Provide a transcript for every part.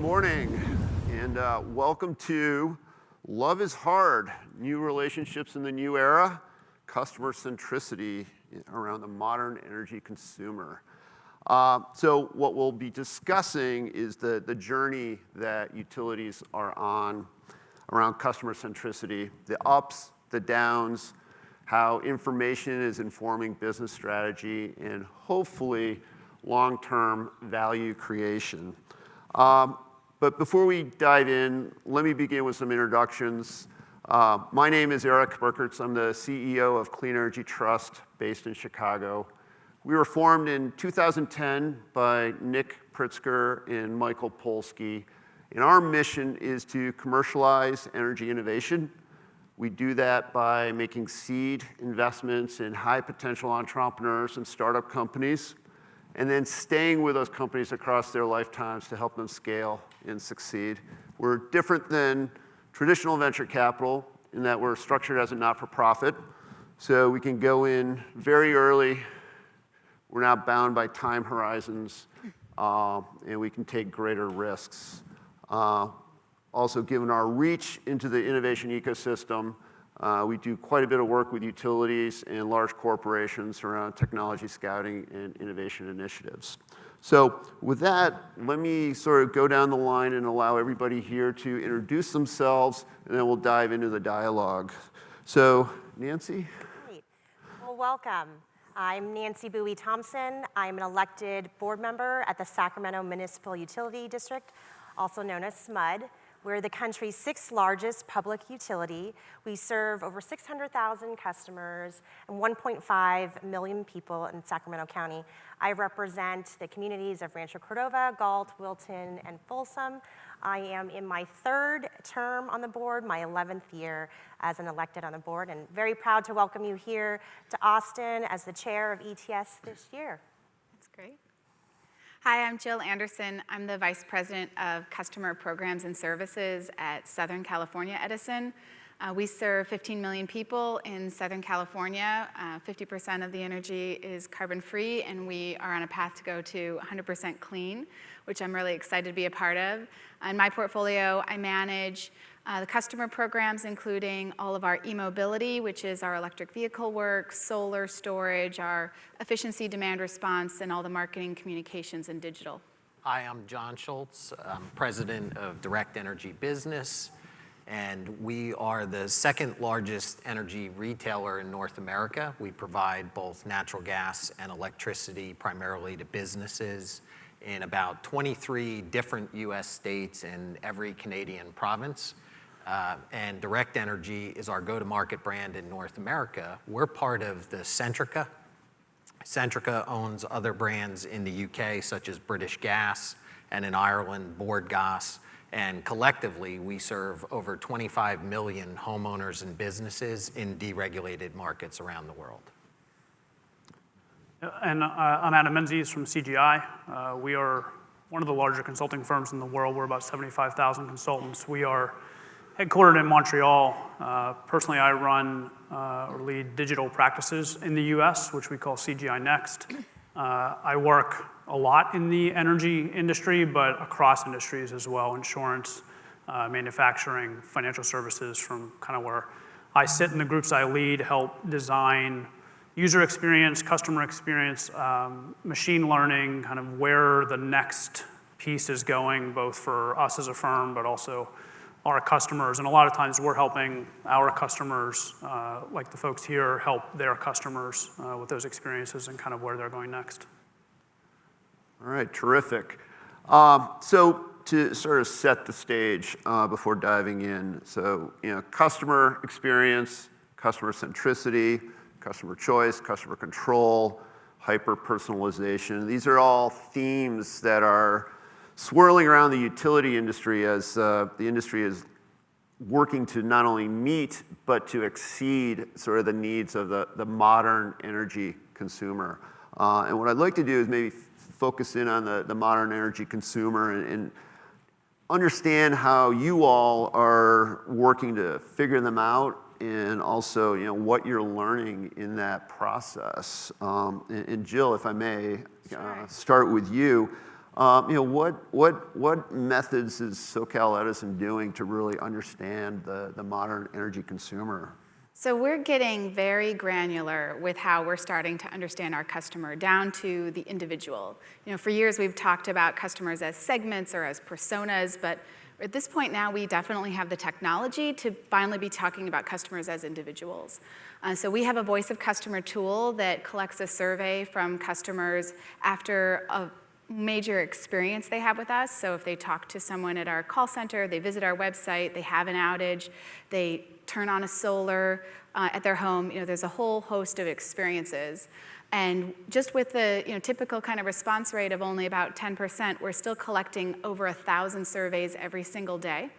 morning, and welcome to Love is Hard, New Relationships in the New Era, Customer-Centricity around the modern energy consumer. So what we'll be discussing is the journey that utilities are on around customer centricity, the ups, the downs, how information is informing business strategy, and hopefully long-term value creation. But before we dive in, let me begin with some introductions. My name is Eric Burkertz. I'm the CEO of Clean Energy Trust based in Chicago. We were formed in 2010 by Nick Pritzker and Michael Polsky, and our mission is to commercialize energy innovation. We do that by making seed investments in high potential entrepreneurs and startup companies, and then staying with those companies across their lifetimes to help them scale and succeed. We're different than traditional venture capital in that we're structured as a not-for-profit, so we can go in very early. We're not bound by time horizons, and we can take greater risks. Also, given our reach into the innovation ecosystem, we do quite a bit of work with utilities and large corporations around technology scouting and innovation initiatives. So with that, let me sort of go down the line and allow everybody here to introduce themselves, and then we'll dive into the dialogue. So, Nancy? Great. Well, welcome. I'm Nancy Bowie Thompson. I'm an elected board member at the Sacramento Municipal Utility District, also known as SMUD. We're the country's 6th largest public utility. We serve over 600,000 customers and 1.5 million people in Sacramento County. I represent the communities of Rancho Cordova, Galt, Wilton, and Folsom. I am in my 3rd term on the board, my 11th year as an elected on the board, and very proud to welcome you here to Austin as the chair of ETS this year. That's great. Hi, I'm Jill Anderson. I'm the Vice President of Customer Programs and Services at Southern California Edison. We serve 15 million people in Southern California. 50% of the energy is carbon-free, and we are on a path to go to 100% clean, which I'm really excited to be a part of. In my portfolio, I manage the customer programs, including all of our e-mobility, which is our electric vehicle work, solar storage, our efficiency demand response, and all the marketing, communications, and digital. Hi, I'm John Schultz. I'm president of Direct Energy Business, and we are the 2nd largest energy retailer in North America. We provide both natural gas and electricity primarily to businesses in about 23 different US states and every Canadian province. And Direct Energy is our go-to-market brand in North America. We're part of the Centrica. Centrica owns other brands in the UK, such as British Gas, and in Ireland, Bord Gas. And collectively, we serve over 25 million homeowners and businesses in deregulated markets around the world. And I'm Adam Menzies from CGI. We are one of the larger consulting firms in the world. We're about 75,000 consultants. We are headquartered in Montreal. Personally, I run or lead digital practices in the US, which we call CGI Next. I work a lot in the energy industry, but across industries as well, insurance, manufacturing, financial services, from kind of where I sit in the groups I lead, help design user experience, customer experience, machine learning, kind of where the next piece is going, both for us as a firm, but also our customers. And a lot of times we're helping our customers, like the folks here, help their customers with those experiences and kind of where they're going next. All right, terrific. So to sort of set the stage before diving in, so customer experience, customer centricity, customer choice, customer control, hyper-personalization. These are all themes that are swirling around the utility industry as the industry is working to not only meet, but to exceed sort of the needs of the modern energy consumer. And what I'd like to do is maybe focus in on the modern energy consumer and understand how you all are working to figure them out, and also what you're learning in that process. And Jill, if I may, Sure. Start with you. What methods is SoCal Edison doing to really understand the modern energy consumer? So we're getting very granular with how we're starting to understand our customer down to the individual. For years we've talked about customers as segments or as personas, but at this point now we definitely have the technology to finally be talking about customers as individuals. So we have a voice of customer tool that collects a survey from customers after a major experience they have with us. So if they talk to someone at our call center, they visit our website, they have an outage, they turn on a solar at their home, there's a whole host of experiences. And just with the typical kind of response rate of only about 10%, we're still collecting over 1,000 surveys every single day.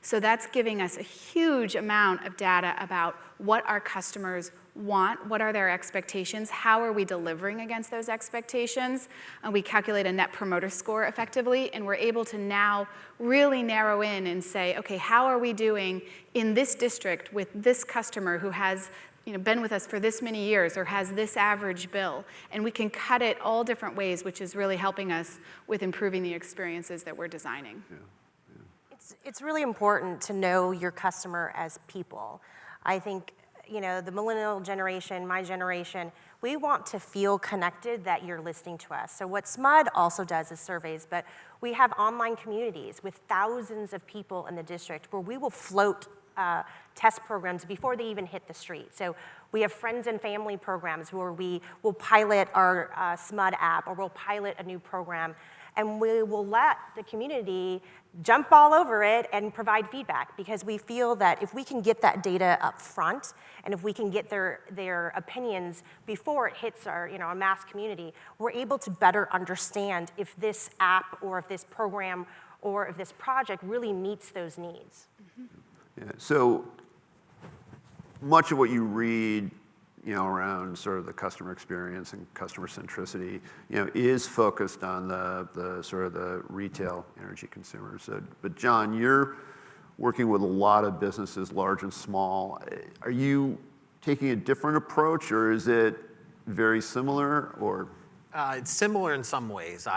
So that's giving us a huge amount of data about what our customers want, what are their expectations, how are we delivering against those expectations. And we calculate a net promoter score effectively, and we're able to now really narrow in and say, okay, how are we doing in this district with this customer who has been with us for this many years or has this average bill, and we can cut it all different ways, which is really helping us with improving the experiences that we're designing. Yeah. It's really important to know your customer as people. I think, the millennial generation, my generation, we want to feel connected that you're listening to us. So what SMUD also does is surveys, but we have online communities with thousands of people in the district where we will float test programs before they even hit the street. So we have friends and family programs where we will pilot our SMUD app, or we'll pilot a new program, and we will let the community jump all over it and provide feedback, because we feel that if we can get that data up front, and if we can get their opinions before it hits our, our mass community, we're able to better understand if this app or if this program or if this project really meets those needs. Yeah, so much of what you read, around sort of the customer experience and customer centricity, is focused on the sort of the retail energy consumers. But John, you're working with a lot of businesses, large and small. Are you taking a different approach, or is it very similar, or? It's similar in some ways.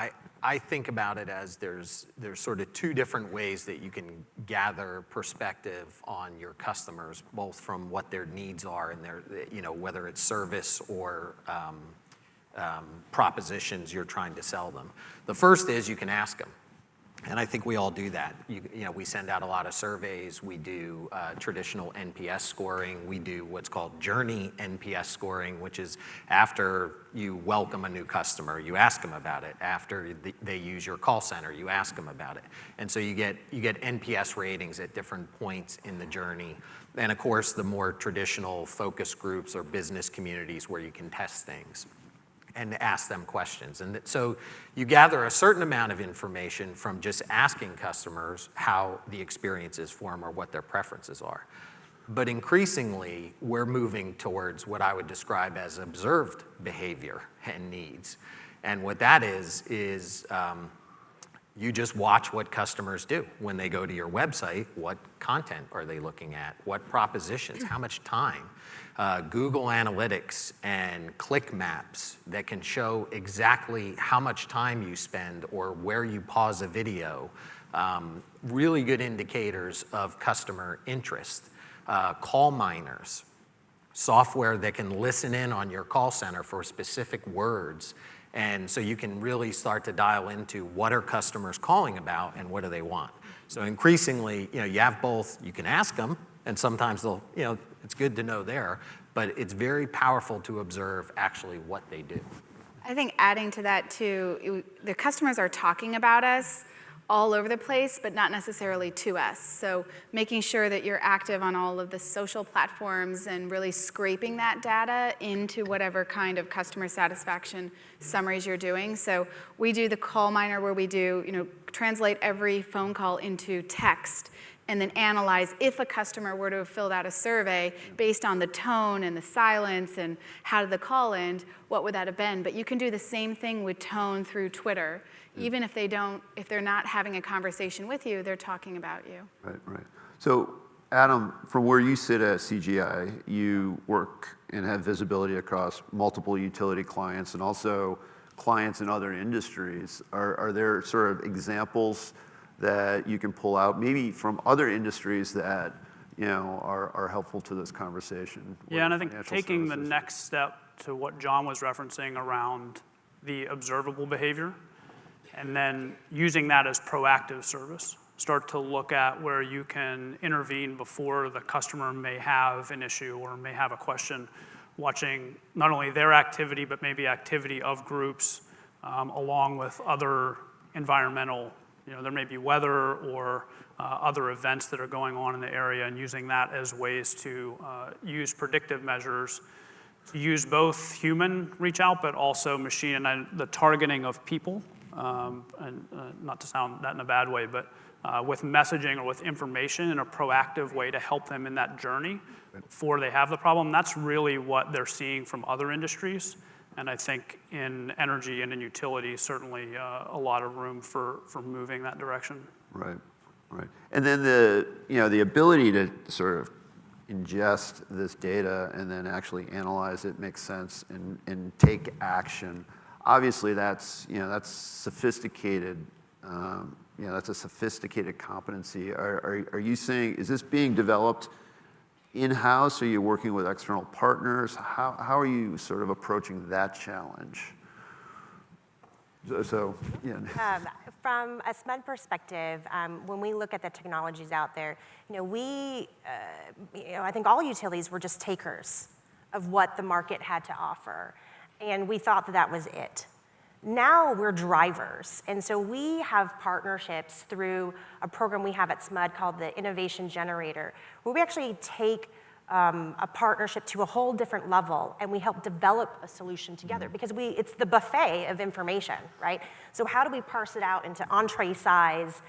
I think about it as there's sort of two different ways that you can gather perspective on your customers, both from what their needs are and their, whether it's service or propositions you're trying to sell them. The first is you can ask them. And I think we all do that. We send out a lot of surveys. We do traditional NPS scoring. We do what's called journey NPS scoring, which is after you welcome a new customer, you ask them about it. After they use your call center, you ask them about it. And so you get NPS ratings at different points in the journey. And of course, the more traditional focus groups or business communities where you can test things and ask them questions. And so you gather a certain amount of information from just asking customers how the experience is for them or what their preferences are. But increasingly, we're moving towards what I would describe as observed behavior and needs. And what that is you just watch what customers do. When they go to your website, what content are they looking at? What propositions? How much time? Google Analytics and click maps that can show exactly how much time you spend or where you pause a video. Really good indicators of customer interest. Call miners, software that can listen in on your call center for specific words. And so you can really start to dial into what are customers calling about and what do they want. So increasingly, you have both. You can ask them, and sometimes they'll, it's good to know there, but it's very powerful to observe actually what they do. I think adding to that too, the customers are talking about us all over the place, but not necessarily to us. So making sure that you're active on all of the social platforms and really scraping that data into whatever kind of customer satisfaction summaries you're doing. So we do the call miner where we do, translate every phone call into text and then analyze if a customer were to have filled out a survey based on the tone and the silence and how did the call end, what would that have been? But you can do the same thing with tone through Twitter. Even if they're not having a conversation with you, they're talking about you. Right. So Adam, from where you sit at CGI, you work and have visibility across multiple utility clients and also clients in other industries. Are there sort of examples that you can pull out, maybe from other industries that are helpful to this conversation? Yeah, and I think Financial taking the services. next step to what John was referencing around the observable behavior, and then using that as proactive service. Start to look at where you can intervene before the customer may have an issue or may have a question, watching not only their activity, but maybe activity of groups, along with other environmental, there may be weather or other events that are going on in the area, and using that as ways to use predictive measures, to use both human reach out, but also machine, and the targeting of people, and not to sound that in a bad way, but with messaging or with information in a proactive way to help them in that journey before they have the problem. That's really what they're seeing from other industries. And I think in energy and in utilities, certainly a lot of room for moving that direction. Right. And then the ability to sort of ingest this data and then actually analyze it, make sense, and take action. Obviously, that's sophisticated. That's a sophisticated competency. Are you saying, is this being developed in-house? Are you working with external partners? How are you sort of approaching that challenge? So, yeah. From a SMED perspective, when we look at the technologies out there, I think all utilities were just takers of what the market had to offer, and we thought that was it. Now we're drivers, and so we have partnerships through a program we have at SMUD called the Innovation Generator, where we actually take a partnership to a whole different level, and we help develop a solution together, because it's the buffet of information, right? So how do we parse it out into entree size,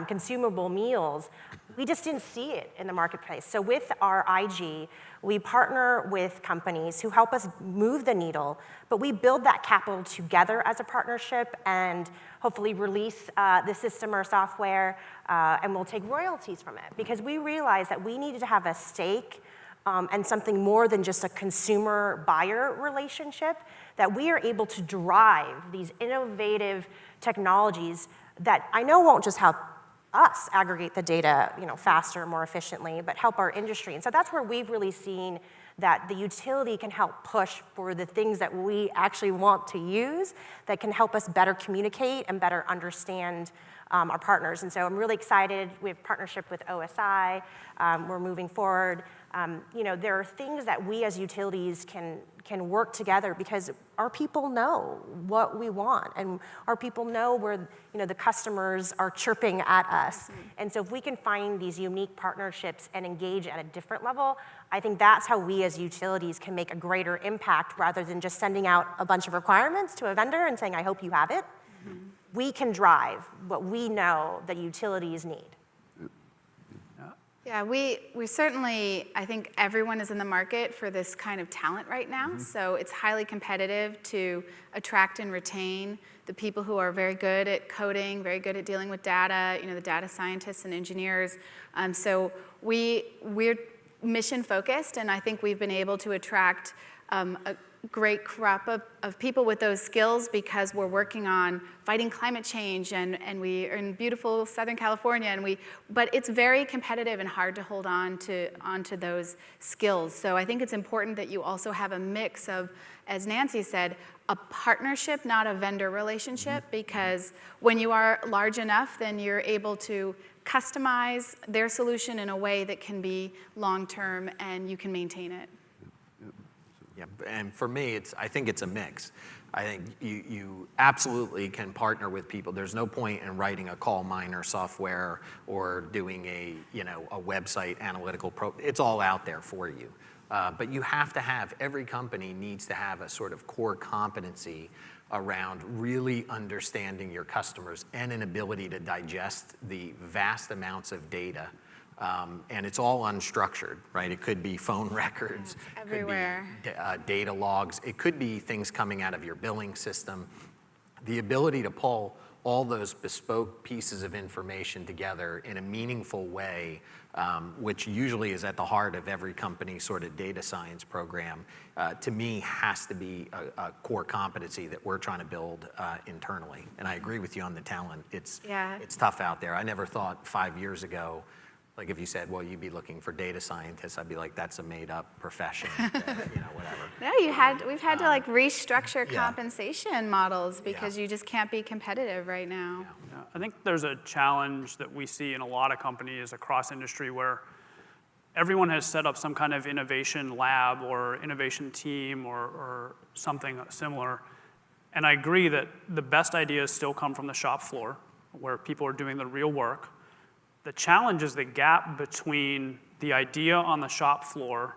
consumable meals? We just didn't see it in the marketplace. So with our IG, we partner with companies who help us move the needle, but we build that capital together as a partnership and hopefully release the system or software, and we'll take royalties from it, because we realized that we needed to have a stake and something more than just a consumer-buyer relationship, that we are able to drive these innovative technologies that I know won't just help us aggregate the data, faster, more efficiently, but help our industry. And so that's where we've really seen that the utility can help push for the things that we actually want to use that can help us better communicate and better understand our partners. And so I'm really excited. We have a partnership with OSI. We're moving forward. There are things that we as utilities can work together, because our people know what we want, and our people know where the customers are chirping at us. And so if we can find these unique partnerships and engage at a different level, I think that's how we as utilities can make a greater impact, rather than just sending out a bunch of requirements to a vendor and saying, I hope you have it. We can drive what we know that utilities need. Yeah, we certainly, I think everyone is in the market for this kind of talent right now. So it's highly competitive to attract and retain the people who are very good at coding, very good at dealing with data, the data scientists and engineers. So we're mission focused, and I think we've been able to attract a great crop of people with those skills, because we're working on fighting climate change, and we are in beautiful Southern California, but it's very competitive and hard to hold onto those skills. So I think it's important that you also have a mix of, as Nancy said, a partnership, not a vendor relationship, because when you are large enough, then you're able to customize their solution in a way that can be long-term and you can maintain it. Yeah, and for me, I think it's a mix. I think you absolutely can partner with people. There's no point in writing a call miner software or doing a website analytical it's all out there for you. But you have to have, every company needs to have a sort of core competency around really understanding your customers and an ability to digest the vast amounts of data. And it's all unstructured, right? It could be phone records, everywhere. Could be data logs. It could be things coming out of your billing system. The ability to pull all those bespoke pieces of information together in a meaningful way, which usually is at the heart of every company sort of data science program, to me has to be a core competency that we're trying to build internally. And I agree with you on the talent. It's tough out there. I never thought 5 years ago, like if you said, well, you'd be looking for data scientists, I'd be like, that's a made-up profession, whatever. No, we've had to like restructure compensation models because you just can't be competitive right now. Yeah, I think there's a challenge that we see in a lot of companies across industry where everyone has set up some kind of innovation lab or innovation team or something similar. And I agree that the best ideas still come from the shop floor where people are doing the real work. The challenge is the gap between the idea on the shop floor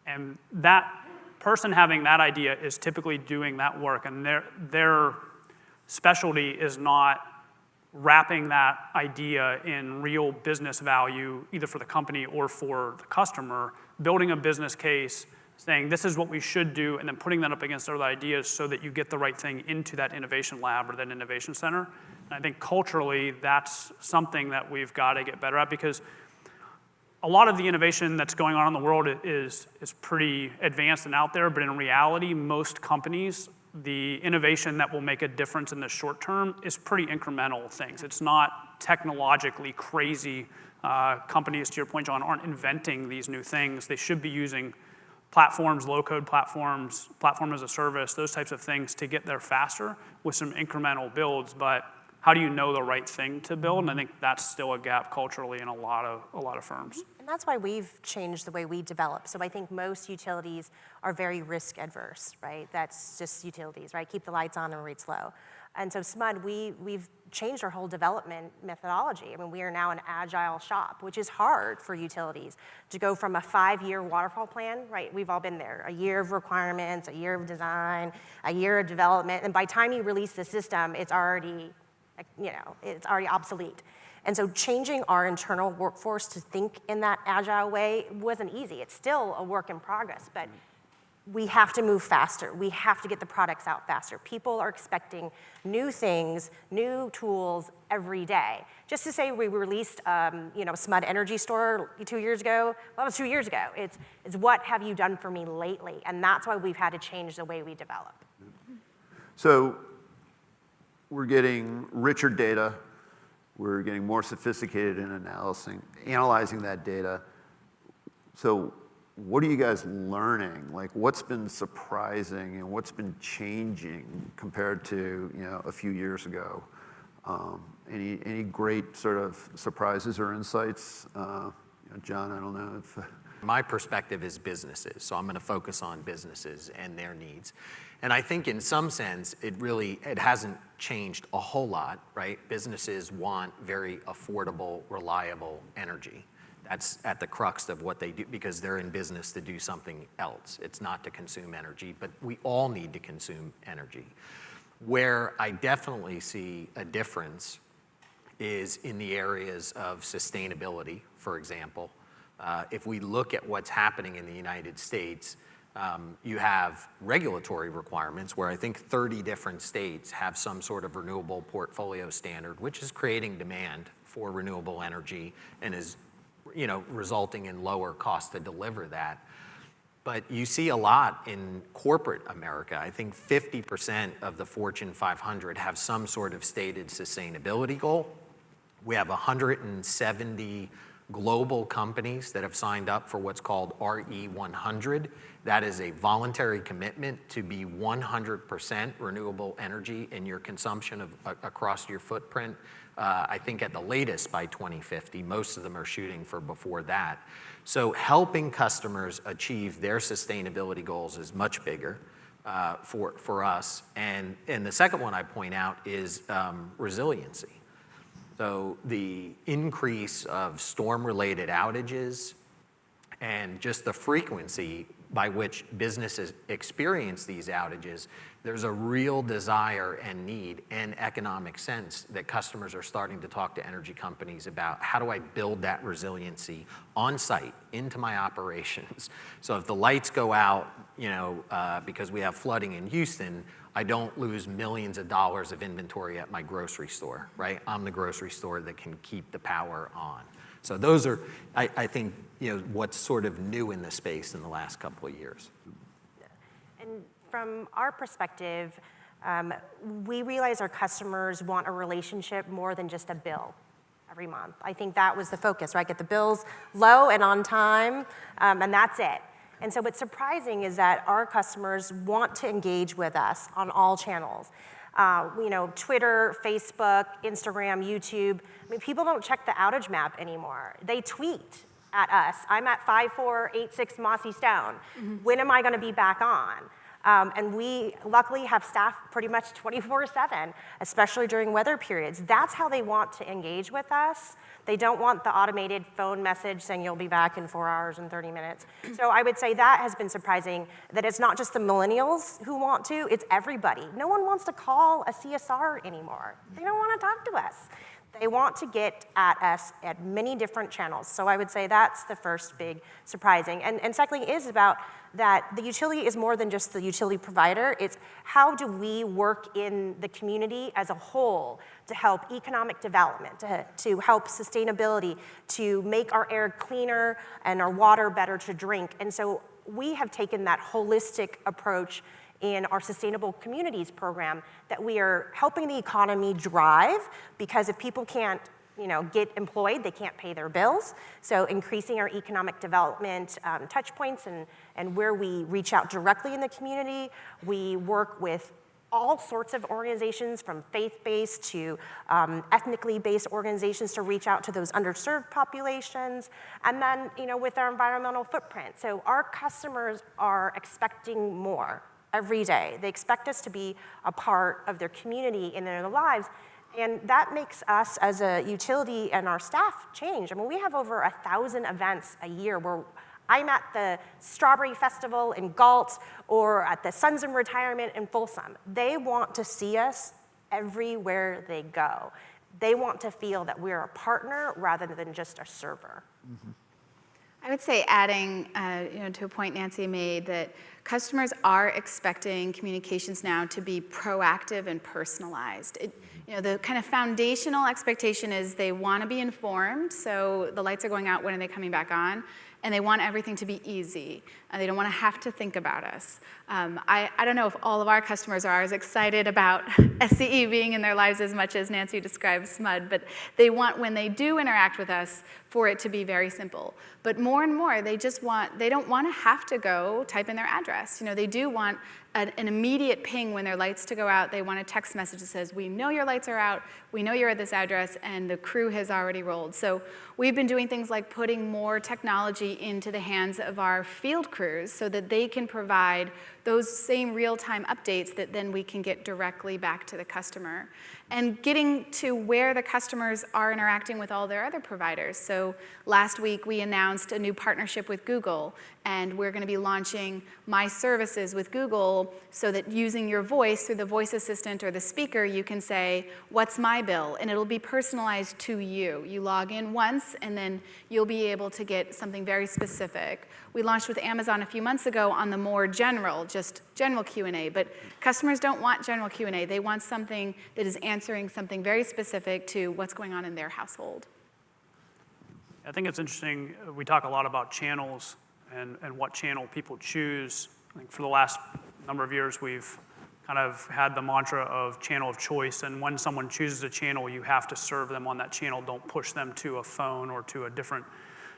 and that person having that idea is typically doing that work, and their specialty is not wrapping that idea in real business value, either for the company or for the customer, building a business case, saying this is what we should do, and then putting that up against other ideas so that you get the right thing into that innovation lab or that innovation center. And I think culturally, that's something that we've got to get better at, because a lot of the innovation that's going on in the world is pretty advanced and out there, but in reality, most companies, the innovation that will make a difference in the short term is pretty incremental things. It's not technologically crazy. Companies, to your point, John, aren't inventing these new things. They should be using platforms, low-code platforms, platform as a service, those types of things to get there faster with some incremental builds. But how do you know the right thing to build? And I think that's still a gap culturally in a lot of firms. And that's why we've changed the way we develop. So I think most utilities are very risk adverse, right? That's just utilities, right? Keep the lights on and rates low. And so SMUD, we've changed our whole development methodology. I mean, we are now an agile shop, which is hard for utilities to go from a 5-year waterfall plan, right? We've all been there. A year of requirements, a year of design, a year of development. And by the time you release the system, it's already obsolete. And so changing our internal workforce to think in that agile way wasn't easy. It's still a work in progress, but we have to move faster. We have to get the products out faster. People are expecting new things, new tools every day. Just to say we released SMUD Energy Store 2 years ago, well, that was 2 years ago. It's what have you done for me lately? And that's why we've had to change the way we develop. So we're getting richer data. We're getting more sophisticated in analyzing that data. So what are you guys learning? Like, what's been surprising and what's been changing compared to a few years ago? Any great sort of surprises or insights? John, I don't know if... My perspective is businesses, so I'm going to focus on businesses and their needs. And I think in some sense, it hasn't changed a whole lot, right? Businesses want very affordable, reliable energy. That's at the crux of what they do, because they're in business to do something else. It's not to consume energy, but we all need to consume energy. Where I definitely see a difference is in the areas of sustainability, for example. If we look at what's happening in the United States, you have regulatory requirements where I think 30 different states have some sort of renewable portfolio standard, which is creating demand for renewable energy and is resulting in lower cost to deliver that. But you see a lot in corporate America. I think 50% of the Fortune 500 have some sort of stated sustainability goal. We have 170 global companies that have signed up for what's called RE100. That is a voluntary commitment to be 100% renewable energy in your consumption across your footprint. I think at the latest by 2050, most of them are shooting for before that. So helping customers achieve their sustainability goals is much bigger for us. And the second one I point out is resiliency. So the increase of storm-related outages And just the frequency by which businesses experience these outages, there's a real desire and need and economic sense that customers are starting to talk to energy companies about, how do I build that resiliency on site into my operations? So if the lights go out, because we have flooding in Houston, I don't lose millions of dollars of inventory at my grocery store, right? I'm the grocery store that can keep the power on. So those are, I think, what's sort of new in the space in the last couple of years. And from our perspective, we realize our customers want a relationship more than just a bill every month. I think that was the focus, right? Get the bills low and on time, and that's it. And so what's surprising is that our customers want to engage with us on all channels. Twitter, Facebook, Instagram, YouTube. I mean, people don't check the outage map anymore. They tweet at us. I'm at 5486 Mossy Stone. When am I going to be back on? And we luckily have staff pretty much 24/7, especially during weather periods. That's how they want to engage with us. They don't want the automated phone message saying you'll be back in 4 hours and 30 minutes. So I would say that has been surprising, that it's not just the millennials who want to, it's everybody. No one wants to call a CSR anymore. They don't want to talk to us. They want to get at us at many different channels. So I would say that's the first big surprising. And secondly is about that the utility is more than just the utility provider. It's how do we work in the community as a whole to help economic development, to help sustainability, to make our air cleaner and our water better to drink. And so we have taken that holistic approach in our Sustainable Communities program, that we are helping the economy drive, because if people can't get employed, they can't pay their bills. So increasing our economic development touch points and where we reach out directly in the community. We work with all sorts of organizations, from faith-based to ethnically based organizations, to reach out to those underserved populations. And then, with our environmental footprint. So our customers are expecting more every day. They expect us to be a part of their community and in their lives. And that makes us as a utility and our staff change. I mean, we have over 1,000 events a year where I'm at the Strawberry Festival in Galt or at the Sons in Retirement in Folsom. They want to see us everywhere they go. They want to feel that we're a partner rather than just a server. Mm-hmm. I would say, adding to a point Nancy made, that customers are expecting communications now to be proactive and personalized. The kind of foundational expectation is they want to be informed, so the lights are going out, when are they coming back on? And they want everything to be easy. They don't want to have to think about us. I don't know if all of our customers are as excited about SCE being in their lives as much as Nancy describes SMUD, but they want, when they do interact with us, for it to be very simple. But more and more, they don't want to have to go type in their address. They do want an immediate ping when their lights to go out. They want a text message that says, we know your lights are out, we know you're at this address, and the crew has already rolled. So we've been doing things like putting more technology into the hands of our field crews so that they can provide those same real-time updates that then we can get directly back to the customer. And getting to where the customers are interacting with all their other providers. So last week we announced a new partnership with Google, and we're going to be launching My Services with Google, so that using your voice through the voice assistant or the speaker, you can say, what's my bill? And it'll be personalized to you. You log in once, and then you'll be able to get something very specific. We launched with Amazon a few months ago on the more general, just general Q&A, but customers don't want general Q&A. They want something that is answering something very specific to what's going on in their household. I think it's interesting, we talk a lot about channels and what channel people choose. I think for the last number of years, we've kind of had the mantra of channel of choice, and when someone chooses a channel, you have to serve them on that channel. Don't push them to a phone or to a different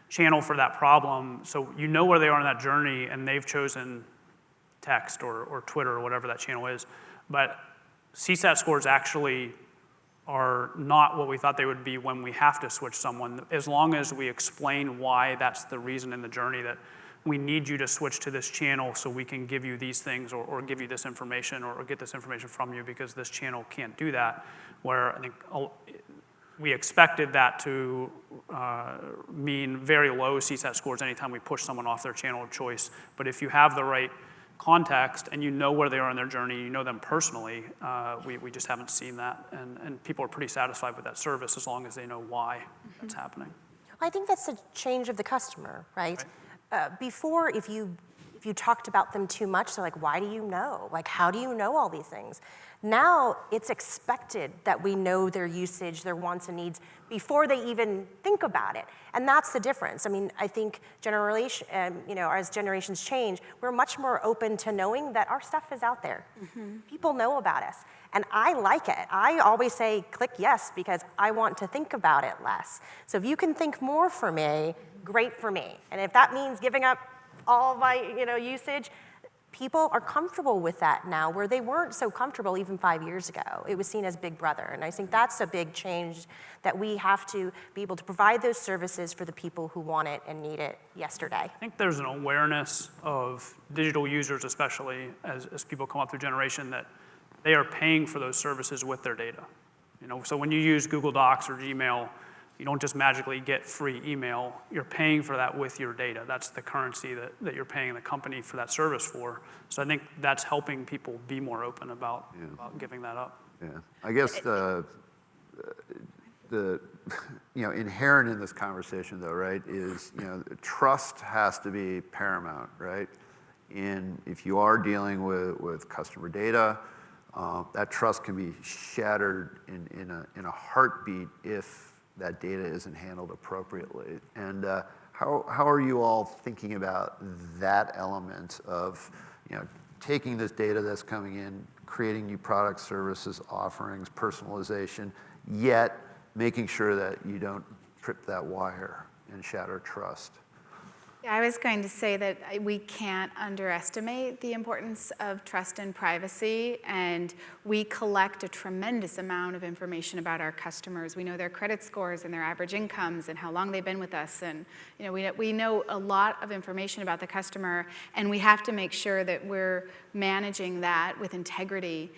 channel for that problem. So you know where they are in that journey, and they've chosen text or Twitter or whatever that channel is. But CSAT scores actually are not what we thought they would be when we have to switch someone, as long as we explain why that's the reason in the journey, that we need you to switch to this channel so we can give you these things or give you this information or get this information from you, because this channel can't do that. Where I think we expected that to mean very low CSAT scores anytime we push someone off their channel of choice. But if you have the right context and you know where they are in their journey, you know them personally, we just haven't seen that. And people are pretty satisfied with that service as long as they know why that's happening. I think that's a change of the customer, right? Before, if you talked about them too much, they're like, why do you know? Like, how do you know all these things? Now it's expected that we know their usage, their wants and needs before they even think about it. And that's the difference. I mean, I think as generations change, we're much more open to knowing that our stuff is out there. People know about us. And I like it. I always say, click yes, because I want to think about it less. So if you can think more for me, great for me. And if that means giving up all of my usage, people are comfortable with that now, where they weren't so comfortable even 5 years ago. It was seen as Big Brother, and I think that's a big change, that we have to be able to provide those services for the people who want it and need it yesterday. I think there's an awareness of digital users, especially as people come up through generation, that they are paying for those services with their data. So when you use Google Docs or Gmail, you don't just magically get free email. You're paying for that with your data. That's the currency that you're paying the company for that service for. So I think that's helping people be more open about giving that up. Yeah, I guess the inherent in this conversation, though, right, is trust has to be paramount, right? And if you are dealing with customer data, that trust can be shattered in a heartbeat if that data isn't handled appropriately. And how are you all thinking about that element of taking this data that's coming in, creating new products, services, offerings, personalization, yet making sure that you don't trip that wire and shatter trust? Yeah, I was going to say that we can't underestimate the importance of trust and privacy, and we collect a tremendous amount of information about our customers. We know their credit scores and their average incomes and how long they've been with us, and we know a lot of information about the customer, and we have to make sure that we're managing that with integrity.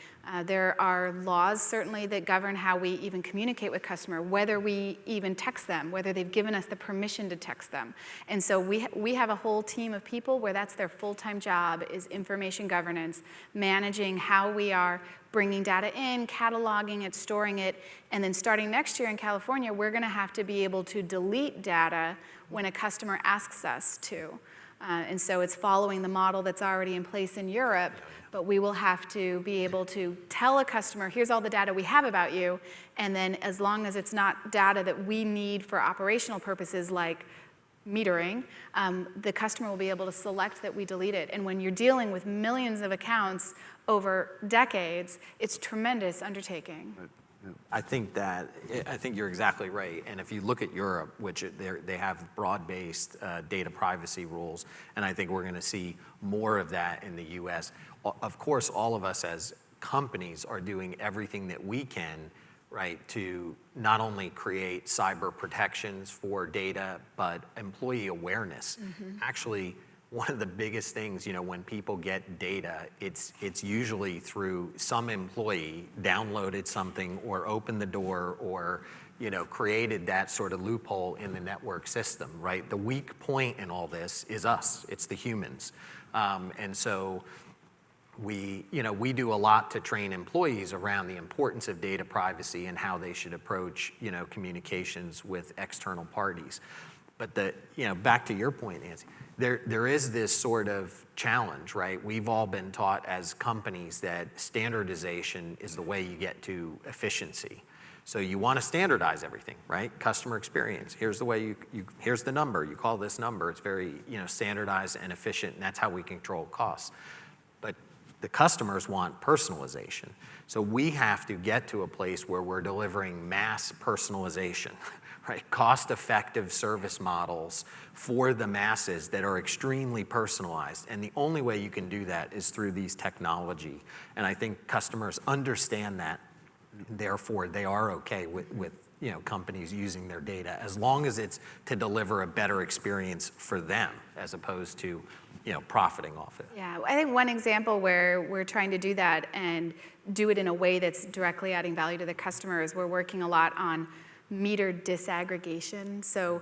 There are laws certainly that govern how we even communicate with customer, whether we even text them, whether they've given us the permission to text them. And so we have a whole team of people where that's their full-time job, is information governance, managing how we are bringing data in, cataloging it, storing it, and then starting next year in California, we're going to have to be able to delete data when a customer asks us to. And so it's following the model that's already in place in Europe, but we will have to be able to tell a customer, here's all the data we have about you, and then as long as it's not data that we need for operational purposes like metering, the customer will be able to select that we delete it. And when you're dealing with millions of accounts over decades, it's a tremendous undertaking. I think you're exactly right. And if you look at Europe, which they have broad-based data privacy rules, and I think we're going to see more of that in the U.S. Of course, all of us as companies are doing everything that we can, right, to not only create cyber protections for data, but employee awareness. Actually, one of the biggest things, when people get data, it's usually through some employee downloaded something or opened the door or, created that sort of loophole in the network system, right? The weak point in all this is us. It's the humans. And so we do a lot to train employees around the importance of data privacy and how they should approach, communications with external parties. But back to your point, Nancy, there is this sort of challenge, right? We've all been taught as companies that standardization is the way you get to efficiency. So you want to standardize everything, right? Customer experience. Here's the way here's the number. You call this number. It's very standardized and efficient, and that's how we control costs. But the customers want personalization. So we have to get to a place where we're delivering mass personalization, right? Cost-effective service models for the masses that are extremely personalized. And the only way you can do that is through these technology. And I think customers understand that. Therefore, they are okay with companies using their data as long as it's to deliver a better experience for them as opposed to profiting off it. Yeah, I think one example where we're trying to do that and do it in a way that's directly adding value to the customer is we're working a lot on meter disaggregation. So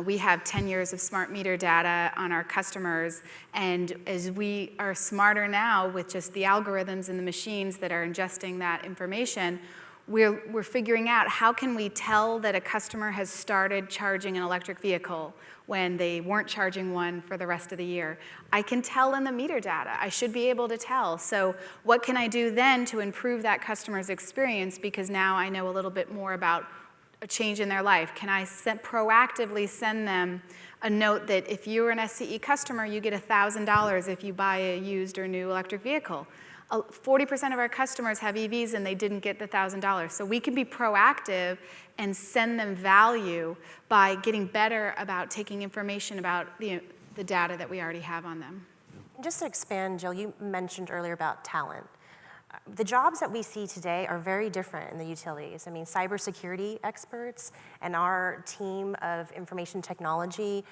we have 10 years of smart meter data on our customers, and as we are smarter now with just the algorithms and the machines that are ingesting that information, we're figuring out how can we tell that a customer has started charging an electric vehicle when they weren't charging one for the rest of the year. I can tell in the meter data. I should be able to tell. So what can I do then to improve that customer's experience, because now I know a little bit more about a change in their life? Can I proactively send them a note that if you're an SCE customer, you get $1,000 if you buy a used or new electric vehicle? 40% of our customers have EVs and they didn't get the $1,000. So we can be proactive and send them value by getting better about taking information about the data that we already have on them. Just to expand, Jill, you mentioned earlier about talent. The jobs that we see today are very different in the utilities. I mean, cybersecurity experts and our team of information technology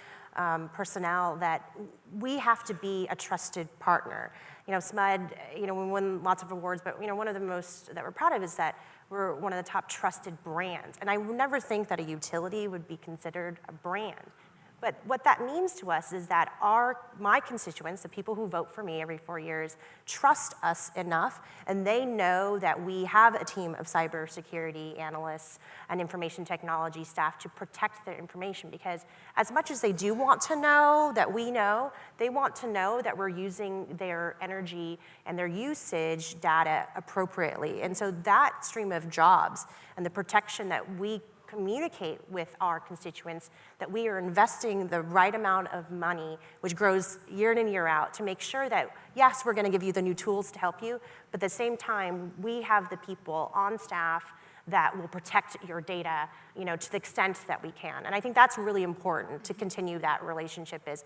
personnel, that we have to be a trusted partner. You know, SMUD, we won lots of awards, but one of the most that we're proud of is that we're one of the top trusted brands. And I would never think that a utility would be considered a brand. But what that means to us is that my constituents, the people who vote for me every 4 years, trust us enough, and they know that we have a team of cybersecurity analysts and information technology staff to protect their information. Because as much as they do want to know that we know, they want to know that we're using their energy and their usage data appropriately. And so that stream of jobs and the protection that we communicate with our constituents, that we are investing the right amount of money, which grows year in and year out, to make sure that, yes, we're going to give you the new tools to help you, but at the same time, we have the people on staff that will protect your data, to the extent that we can. And I think that's really important to continue that relationship is,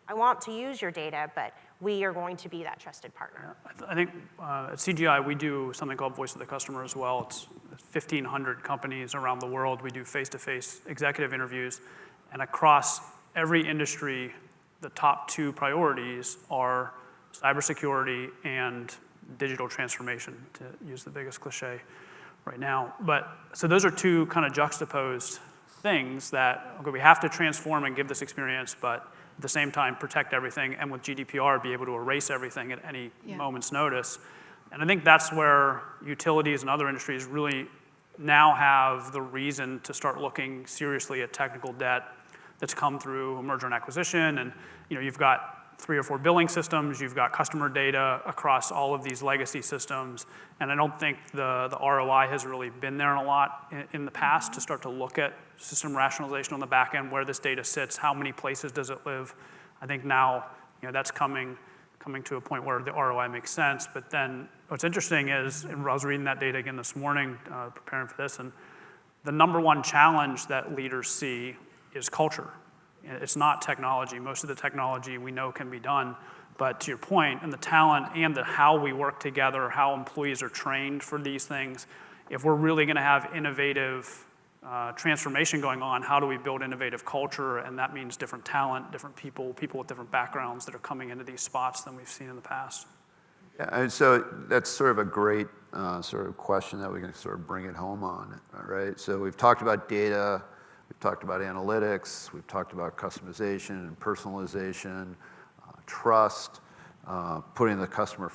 I want to use your data, but we are going to be that trusted partner. Yeah, I think at CGI, we do something called Voice of the Customer as well. It's 1,500 companies around the world. We do face-to-face executive interviews. And across every industry, the top 2 priorities are cybersecurity and digital transformation, to use the biggest cliche right now. So those are 2 kind of juxtaposed things that, okay, we have to transform and give this experience, but at the same time protect everything, and with GDPR be able to erase everything at any moment's notice. And I think that's where utilities and other industries really now have the reason to start looking seriously at technical debt that's come through a merger and acquisition. And you've got 3 or 4 billing systems, you've got customer data across all of these legacy systems, and I don't think the ROI has really been there a lot in the past to start to look at system rationalization on the back end, where this data sits, how many places does it live. I think now that's coming to a point where the ROI makes sense. But then what's interesting is, and I was reading that data again this morning, preparing for this, and the number 1 challenge that leaders see is culture. It's not technology. Most of the technology we know can be done, but to your point, and the talent and how we work together, how employees are trained for these things, if we're really going to have innovative transformation going on, how do we build innovative culture? And that means different talent, different people with different backgrounds that are coming into these spots than we've seen in the past. Yeah, and so that's sort of a great sort of question that we can sort of bring it home on, right? So we've talked about data, we've talked about analytics, we've talked about customization and personalization, trust, putting the customer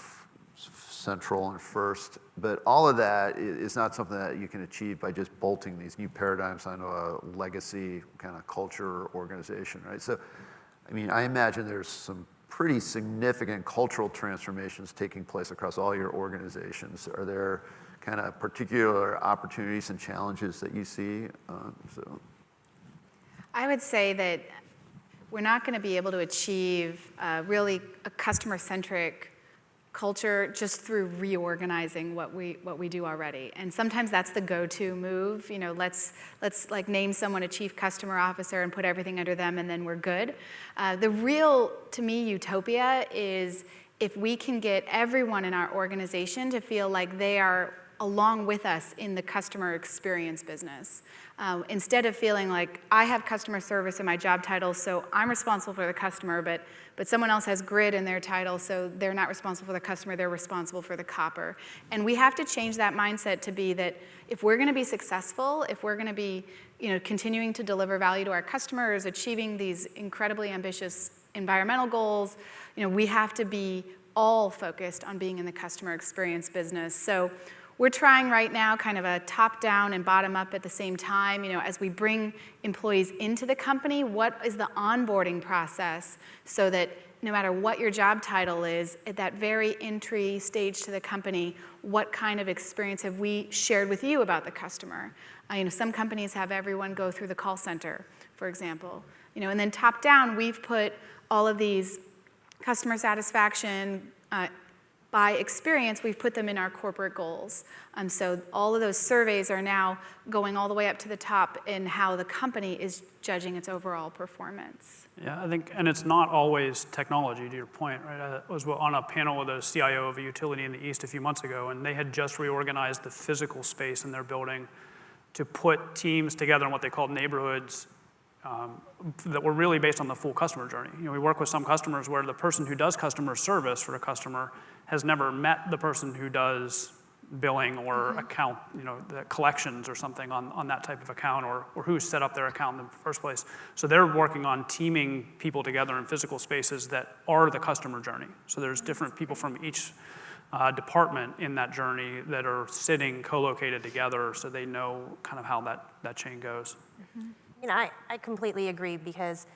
central and first. But all of that is not something that you can achieve by just bolting these new paradigms onto a legacy kind of culture or organization, right? So, I mean, I imagine there's some pretty significant cultural transformations taking place across all your organizations. Are there kind of particular opportunities and challenges that you see? I would say that we're not going to be able to achieve really a customer-centric culture just through reorganizing what we do already. And sometimes that's the go-to move. Let's like name someone a chief customer officer and put everything under them, and then we're good. The real, to me, utopia is if we can get everyone in our organization to feel like they are along with us in the customer experience business. Instead of feeling like I have customer service in my job title, so I'm responsible for the customer, but someone else has grid in their title, so they're not responsible for the customer, they're responsible for the copper. And we have to change that mindset to be that if we're going to be successful, if we're going to be continuing to deliver value to our customers, achieving these incredibly ambitious environmental goals, we have to be all focused on being in the customer experience business. So we're trying right now kind of a top-down and bottom-up at the same time. As we bring employees into the company, what is the onboarding process so that no matter what your job title is, at that very entry stage to the company, what kind of experience have we shared with you about the customer? Some companies have everyone go through the call center, for example. And then top-down, we've put all of these customer satisfaction by experience, we've put them in our corporate goals. So all of those surveys are now going all the way up to the top in how the company is judging its overall performance. Yeah, I think, and it's not always technology, to your point, right? I was on a panel with a CIO of a utility in the East a few months ago, and they had just reorganized the physical space in their building to put teams together in what they called neighborhoods that were really based on the full customer journey. We work with some customers where the person who does customer service for a customer has never met the person who does billing or account, the collections or something on that type of account, or who set up their account in the first place. So they're working on teaming people together in physical spaces that are the customer journey. So there's different people from each department in that journey that are sitting co-located together so they know kind of how that chain goes. I completely agree, because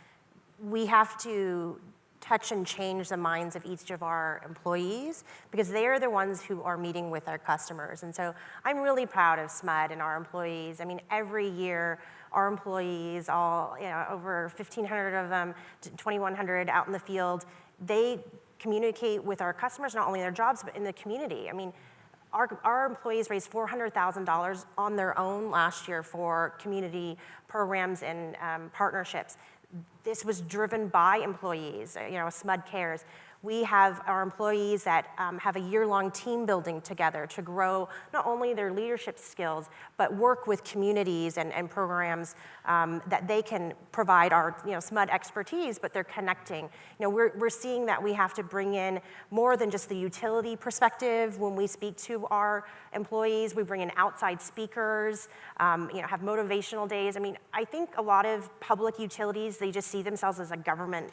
we have to touch and change the minds of each of our employees, because they are the ones who are meeting with our customers. And so I'm really proud of SMUD and our employees. I mean, every year, our employees, all over 1,500 of them, 2,100 out in the field, they communicate with our customers, not only in their jobs, but in the community. I mean, our employees raised $400,000 on their own last year for community programs and partnerships. This was driven by employees, SMUD Cares. We have our employees that have a year-long team building together to grow not only their leadership skills, but work with communities and programs that they can provide our SMUD expertise, but they're connecting. We're seeing that we have to bring in more than just the utility perspective when we speak to our employees. We bring in outside speakers, have motivational days. I mean, I think a lot of public utilities, they just see themselves as a government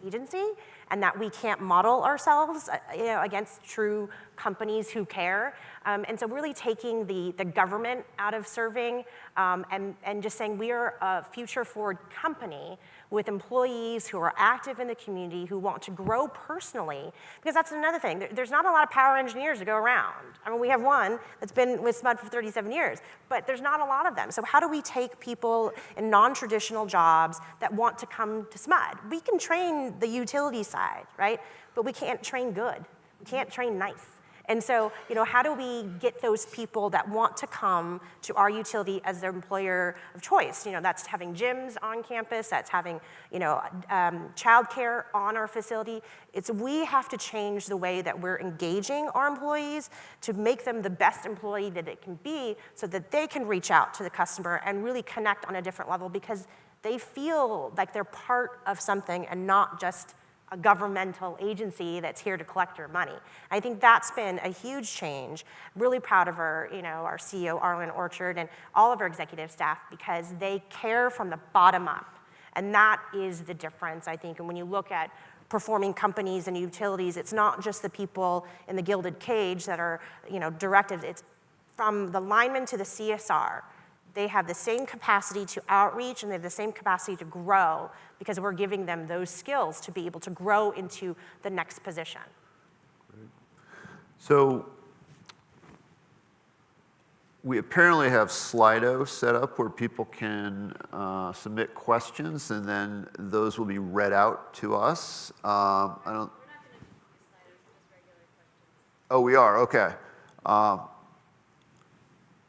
agency, and that we can't model ourselves against true companies who care. And so really taking the government out of serving and just saying we are a future-forward company with employees who are active in the community, who want to grow personally, because that's another thing. There's not a lot of power engineers to go around. I mean, we have one that's been with SMUD for 37 years, but there's not a lot of them. So how do we take people in non-traditional jobs that want to come to SMUD? We can train the utility side, right? But we can't train good. We can't train nice. And so, how do we get those people that want to come to our utility as their employer of choice? That's having gyms on campus, that's having, childcare on our facility. We have to change the way that we're engaging our employees to make them the best employee that it can be, so that they can reach out to the customer and really connect on a different level, because they feel like they're part of something and not just a governmental agency that's here to collect your money. I think that's been a huge change. Really proud of our CEO, Arlen Orchard, and all of our executive staff, because they care from the bottom up. And that is the difference, I think. And when you look at performing companies and utilities, it's not just the people in the gilded cage that are, directives. It's from the lineman to the CSR. They have the same capacity to outreach, and they have the same capacity to grow, because we're giving them those skills to be able to grow into the next position. Great. So we apparently have Slido set up where people can submit questions, and then those will be read out to us. We're not going to do Slido, just regular questions. Oh, we are? Okay.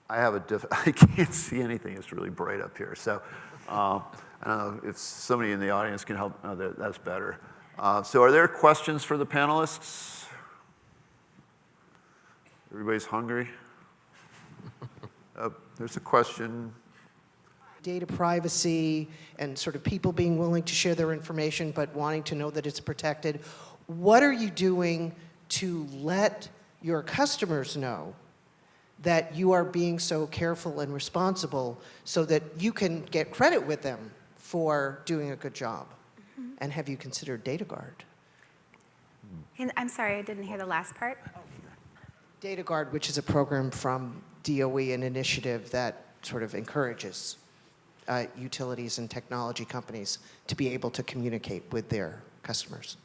I can't see anything. It's really bright up here. So I don't know if somebody in the audience can help. Oh, that's better. So are there questions for the panelists? Everybody's hungry? There's a question. Data privacy and sort of people being willing to share their information but wanting to know that it's protected. What are you doing to let your customers know that you are being so careful and responsible so that you can get credit with them for doing a good job? Mm-hmm. And have you considered DataGuard? I'm sorry, I didn't hear the last part. DataGuard, which is a program from DOE, an initiative that sort of encourages utilities and technology companies to be able to communicate with their customers.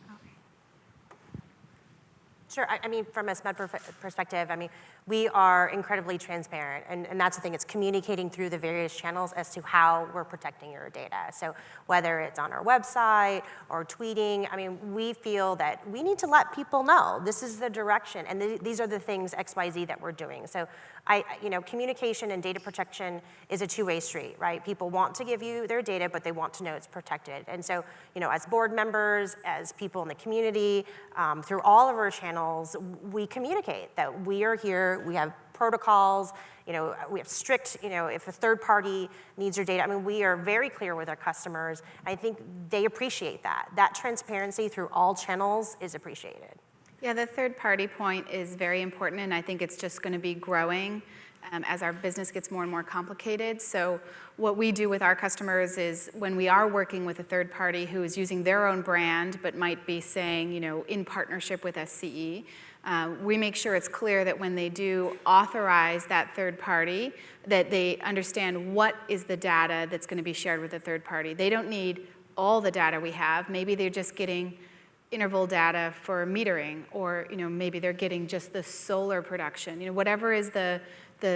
Sure. I mean, from a SMED perspective, I mean, we are incredibly transparent, and that's the thing. It's communicating through the various channels as to how we're protecting your data. So whether it's on our website or tweeting, I mean, we feel that we need to let people know this is the direction, and these are the things XYZ that we're doing. So communication and data protection is a two-way street, right? People want to give you their data, but they want to know it's protected. And so, as board members, as people in the community, through all of our channels, we communicate that we are here, we have protocols, we have strict, if a third party needs your data, I mean, we are very clear with our customers. I think they appreciate that. That transparency through all channels is appreciated. Yeah, the third party point is very important, and I think it's just going to be growing as our business gets more and more complicated. So what we do with our customers is when we are working with a third party who is using their own brand but might be saying, in partnership with SCE, we make sure it's clear that when they do authorize that third party, that they understand what is the data that's going to be shared with the third party. They don't need all the data we have. Maybe they're just getting interval data for metering, or maybe they're getting just the solar production, whatever is the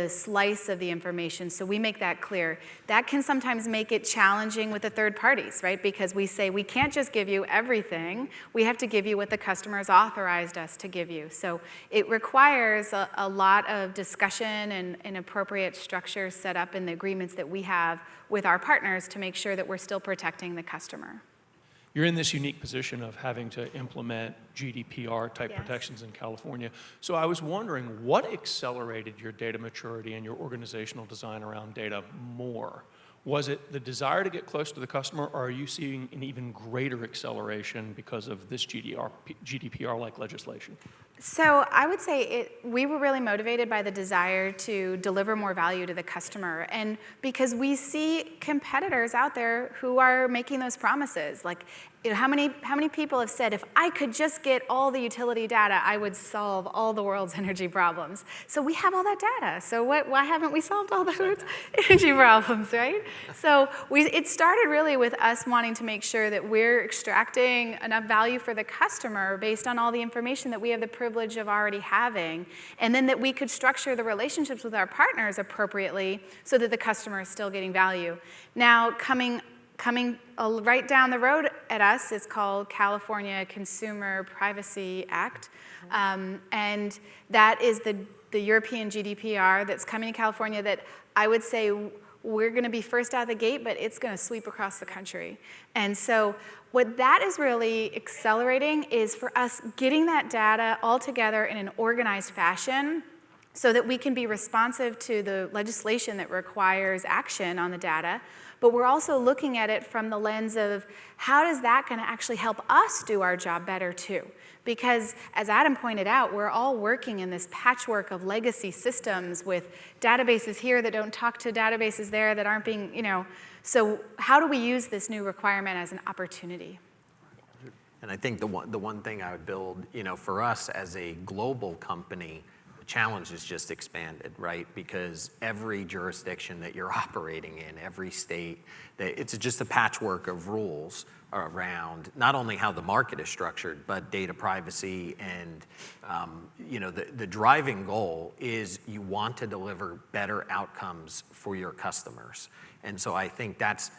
slice of the information. So we make that clear. That can sometimes make it challenging with the third parties, right? Because we say we can't just give you everything. We have to give you what the customer has authorized us to give you. So it requires a lot of discussion and appropriate structure set up in the agreements that we have with our partners to make sure that we're still protecting the customer. You're in this unique position of having to implement GDPR-type Yes. protections in California. So I was wondering, what accelerated your data maturity and your organizational design around data more? Was it the desire to get close to the customer, or are you seeing an even greater acceleration because of this GDPR-like legislation? So I would say we were really motivated by the desire to deliver more value to the customer, and because we see competitors out there who are making those promises. Like, how many people have said, if I could just get all the utility data, I would solve all the world's energy problems. So we have all that data. So why haven't we solved all the world's energy problems, right? So it started really with us wanting to make sure that we're extracting enough value for the customer based on all the information that we have the privilege of already having, and then that we could structure the relationships with our partners appropriately so that the customer is still getting value. Now, coming right down the road at us is called California Consumer Privacy Act, and that is the European GDPR that's coming to California that I would say we're going to be first out of the gate, but it's going to sweep across the country. And so what that is really accelerating is for us getting that data all together in an organized fashion so that we can be responsive to the legislation that requires action on the data. But we're also looking at it from the lens of how does that going to actually help us do our job better too? Because as Adam pointed out, we're all working in this patchwork of legacy systems with databases here that don't talk to databases there that aren't being, so how do we use this new requirement as an opportunity? And I think the one thing I would build, for us as a global company, the challenge is just expanded, right? Because every jurisdiction that you're operating in, every state, it's just a patchwork of rules around not only how the market is structured, but data privacy. And the driving goal is you want to deliver better outcomes for your customers. And so I think that's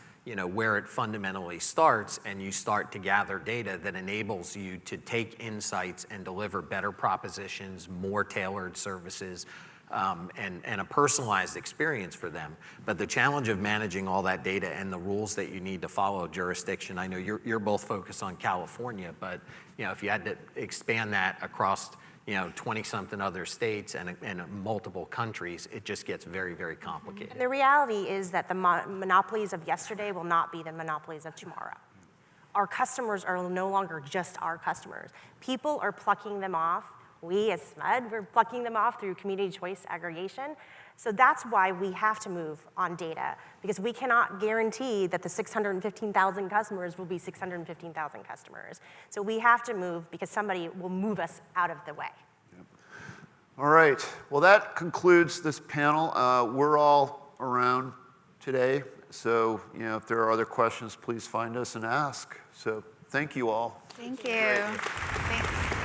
where it fundamentally starts, and you start to gather data that enables you to take insights and deliver better propositions, more tailored services, and a personalized experience for them. But the challenge of managing all that data and the rules that you need to follow jurisdiction, I know you're both focused on California, but if you had to expand that across 20-something other states and multiple countries, it just gets very, very complicated. And the reality is that the monopolies of yesterday will not be the monopolies of tomorrow. Our customers are no longer just our customers. People are plucking them off. We as SMUD, we're plucking them off through community choice aggregation. So that's why we have to move on data, because we cannot guarantee that the 615,000 customers will be 615,000 customers. So we have to move because somebody will move us out of the way. All right, well, that concludes this panel. We're all around today, so if there are other questions, please find us and ask. So thank you all. Thank you. Thanks.